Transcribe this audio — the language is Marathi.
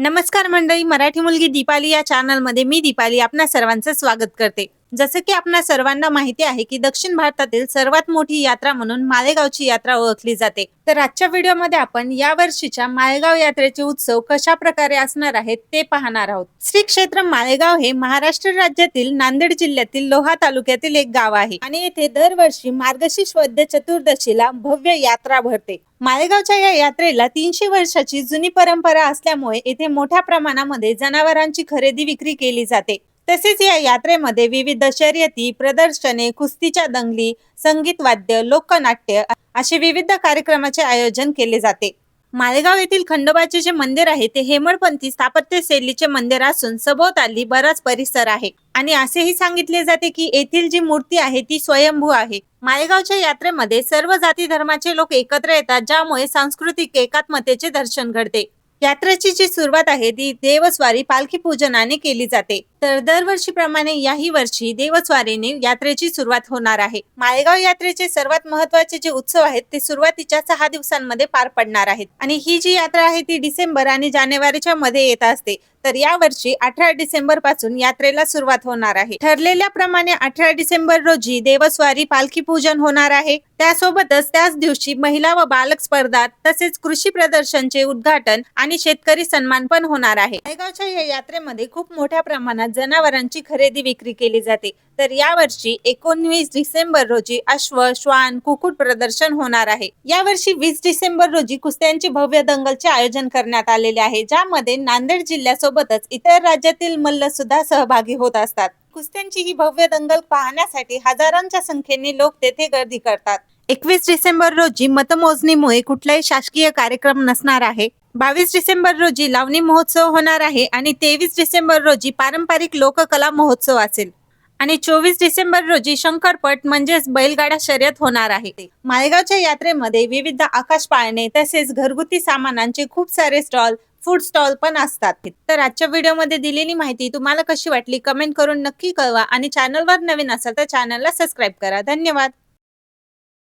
नमस्कार मंडळी, मराठी मुलगी दीपाली या चॅनलमध्ये मी दीपाली आपणा सर्वांचं स्वागत करते। जसं की आपणा सर्वांना माहिती आहे की दक्षिण भारतातील सर्वात मोठी यात्रा म्हणून मालेगावची यात्रा ओळखली जाते। तर आजच्या व्हिडिओमध्ये आपण या वर्षीच्या मालेगाव यात्रेचे उत्सव कशा प्रकारे असणार आहेत ते पाहणार आहोत। श्री क्षेत्र मालेगाव हे महाराष्ट्र राज्यातील नांदेड जिल्ह्यातील लोहा तालुक्यातील एक गाव आहे आणि येथे दरवर्षी मार्गशीर्ष वद्य चतुर्दशीला भव्य यात्रा भरते। मालेगावच्या या यात्रेला 300 वर्षाची जुनी परंपरा असल्यामुळे येथे मोठ्या प्रमाणामध्ये जनावरांची खरेदी विक्री केली जाते। तसेच या यात्रेमध्ये विविध शर्यती, प्रदर्शने, कुस्तीच्या दंगली, संगीत वाद्य, लोकनाट्य असे विविध कार्यक्रमाचे आयोजन केले जाते। मालेगाव येथील खंडोबाचे जे मंदिर आहे ते हेमाडपंथी स्थापत्य शैलीचे मंदिर असून सभोवताली बराच परिसर आहे आणि असेही सांगितले जाते की येथील जी मूर्ती आहे ती स्वयंभू आहे। मालेगावच्या यात्रेमध्ये सर्व जाती धर्माचे लोक एकत्र येतात, ज्यामुळे सांस्कृतिक एकात्मतेचे दर्शन घडते। यात्रेची जी सुरुवात आहे ती देवस्वारी पालखी पूजनाने केली जाते। तर दरवर्षीप्रमाणे याही वर्षी देवस्वारीने यात्रेची सुरुवात होणार आहे। मालेगाव यात्रेचे सर्वात महत्त्वाचे जे उत्सव आहेत ते सुरुवातीच्या 6 दिवसांमध्ये पार पडणार आहेत आणि ही जी यात्रा आहे ती डिसेंबर आणि जानेवारीच्या मध्ये येत असते। तर या वर्षी 18 डिसेंबर पासून यात्रेला सुरुवात होणार आहे। ठरलेल्याप्रमाणे 18 डिसेंबर रोजी देवस्वारी पालखी पूजन होणार आहे। त्यासोबतच त्याच दिवशी महिला व बालक स्पर्धा तसेच कृषी प्रदर्शनचे उद्घाटन आणि शेतकरी सन्मान पण होणार आहे। मालेगावच्या या यात्रेमध्ये खूप मोठ्या प्रमाणात जनावरांची खरेदी विक्री केली जाते। तर या वर्षी 19 डिसेंबर रोजी अश्व, श्वान, कुक्कुट प्रदर्शन होणार आहे। या वर्षी 20 डिसेंबर रोजी कुस्त्यांचे भव्य दंगलचे आयोजन करण्यात आलेले आहे, ज्यामध्ये नांदेड जिल्ह्यासोबतच इतर राज्यातील मल्ल सुद्धा सहभागी होत असतात। कुस्त्यांची ही भव्य दंगल पाहण्यासाठी हजारांच्या संख्येने लोक तेथे गर्दी करतात। 21 डिसेंबर रोजी मतमोजणीमुळे कुठलाही शासकीय कार्यक्रम नसणार आहे। 22 डिसेंबर रोजी लावणी महोत्सव होणार आहे आणि 23 डिसेंबर रोजी पारंपरिक लोककला महोत्सव असेल आणि 24 डिसेंबर रोजी शंकरपट म्हणजेच बैलगाडा शर्यत होणार आहे। मालेगावच्या यात्रेमध्ये विविध आकाश पाळणे तसेच घरगुती सामानांचे खूप सारे स्टॉल, फूड स्टॉल पण असतात। तर आजच्या व्हिडिओमध्ये दिलेली माहिती तुम्हाला कशी वाटली कमेंट करून नक्की कळवा आणि चॅनलवर नवीन असाल तर चॅनलला सबस्क्राइब करा। धन्यवाद।